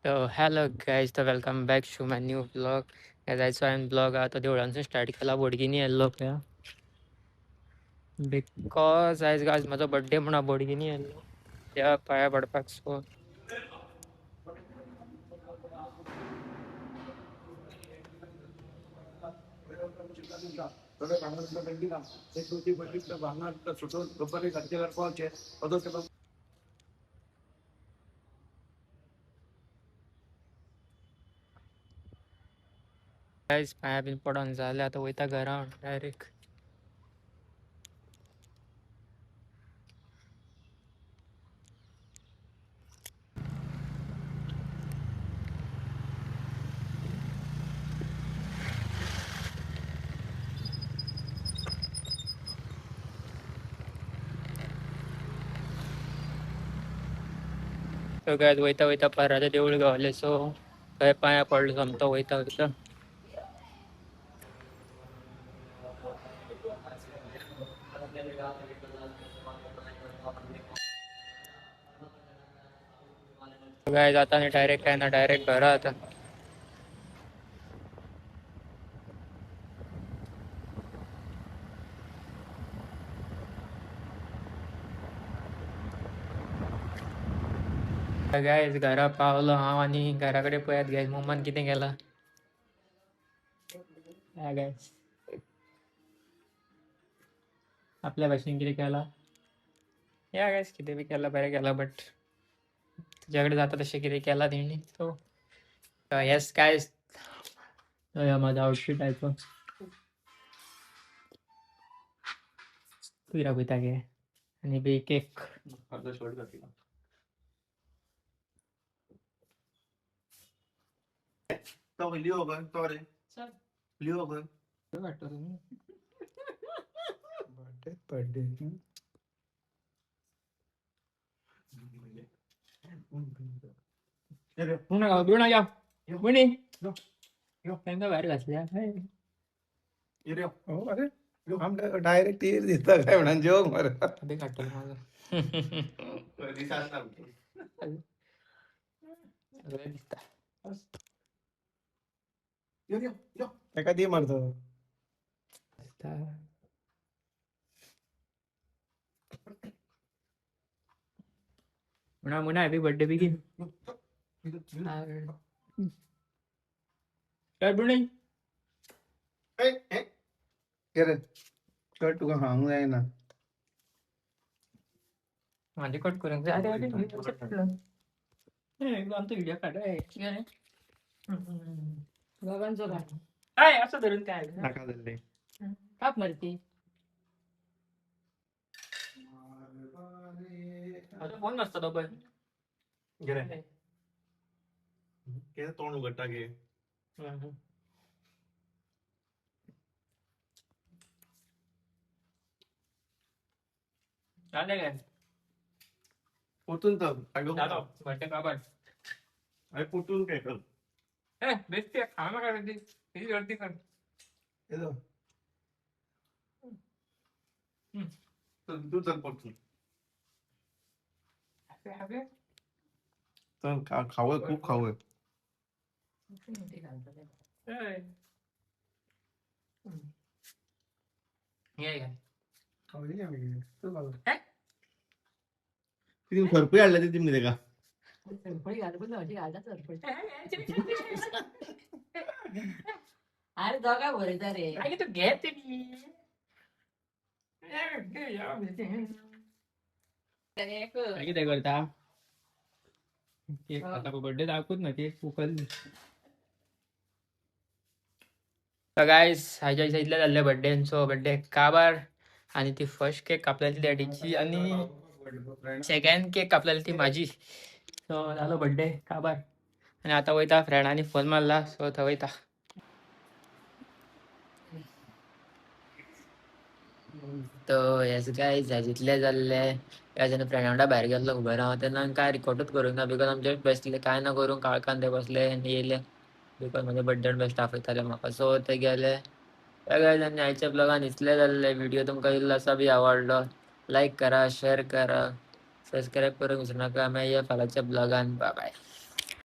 So hello guys, so welcome back to my new vlog. As I saw in vlog आता देवळांचं start केला बोडगिनी yellow क्या because आज माझा birthday म्हणून बोडगिनी yellow त्या पाया पडपाक सो गाइस पाया बिन पडून झाले आता वयता घरा डायरेक्ट. So guys वयता वयता पराच्या देऊळ गावले सो थंय पाया पडलो समतो वयता वयता. गाइस आता नाही डायरेक्ट काय ना डायरेक्ट घरा आता. गाइस घरा पावलो हांव आणि घराकडे पळयत गाइस मम्मान कितें केला. गाइस आपल्या भाशेन कितें केला या गाइस कितें बी केला बरें केला बट तुझ्याकडे जाता तशें कितें केला तेणी सो येस गाइस माझा आउटफिट आहे तो तुझ्या वयता गे आणि बी केक तो लिओ गं तो रे चल लिओ गं वाटतं तुम्ही बर्थडे पूर्ण या म्हणे त्यांना बाहेर घातल्या ये हो अरे हम डायरेक्ट ये दिसता काय म्हणा जेव मर अभि काटलं माझं दिसाच ना सगळं दिसतं. यो एखादी मारतो म्हणा हॅपी बर्थडे बिगिन काय बुणे करे कट तुका हांगू जाय ना माझे कट करून अरे अरे आमचा व्हिडिओ काढाय बाबांचं काय काय असं धरून काय नाका दिले काप मारती आता फोन नसतो डबल गेले के तोंड उघडता गे चालेल काय पोटून तर चालो बर्थडे कापड अरे पोटून काय कर ए बेस्ट खाना करायची किती गर्दी कर येतो तू चल पोटून हॅपी तर खावं खूप खावं तिथे भरपूर आणलं ते तुम्ही का अरे दोघा भरायचा रे तू घेते किती करता केक आता बर्थडे दाखवत ना केक उकल गायस हायच्या इथल्या झाले बर्थडे सो बर्थडे काबार आणि ती फर्स्ट केक कापलेली डॅडीची आणि सेकंड केक कापलेली ती माझी सो झालो बर्थडे काबार आणि आता वयता फ्रेंडांनी फोन मारला सो थंय वयता तो येस गायस जितले जाल्ले याच्याने फ्रेंड वांगडा भायर गेल्लो उबे राव तेन्ना काय रिकॉर्डूच करूंक ना बिकॉज आमचे बसले काय ना करूंक काळखान ते बसले आनी येयले बिकॉज म्हजे बर्थडे बेस्ट दाखयताले म्हाका सो ते गेले आनी आयच्या ब्लॉगान इतले जाल्ले व्हिडिओ तुमकां इल्लोसा बी आवडलो लायक करा शेअर करा सबस्क्राईब करूंक विसरू नाका मेळया फाल्यांच्या ब्लॉगान बाय बाय.